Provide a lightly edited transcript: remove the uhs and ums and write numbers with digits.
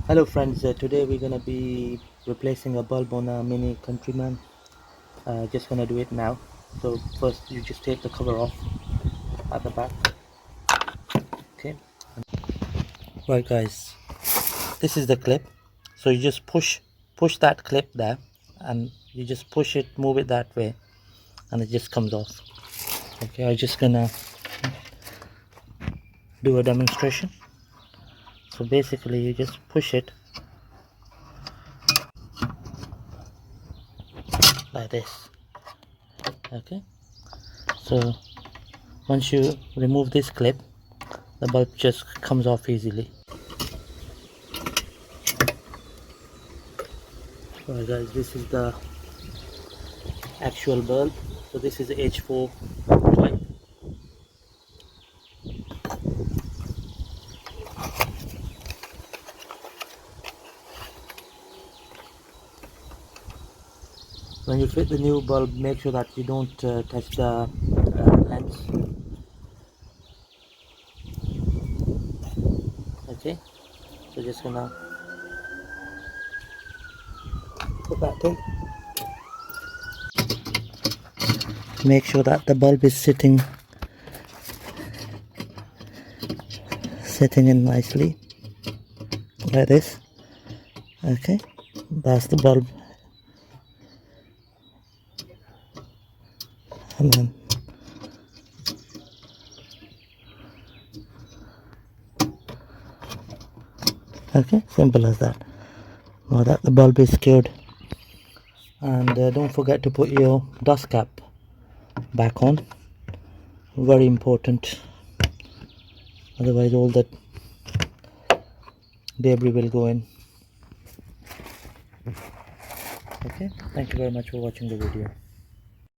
Hello friends, today we're gonna be replacing a bulb on a mini Countryman. Just gonna do it now. So first you just take the cover off at the back. Okay. Right guys, this is the clip. So you just push that clip there and you just push it, move it that way and it just comes off. Okay, I'm just gonna do a demonstration. So basically you just push it like this. Okay. So once you remove this clip, the bulb just comes off easily. Alright guys, this is the actual bulb. So this is H4 type. When you fit the new bulb, make sure that you don't touch the lens. Okay, so just gonna put that in. Make sure that the bulb is sitting in nicely like this. Okay, that's the bulb. And then okay, simple as that. Now that the bulb is secured, and don't forget to put your dust cap back on. Very important, otherwise all the debris will go in. Okay, thank you very much for watching the video.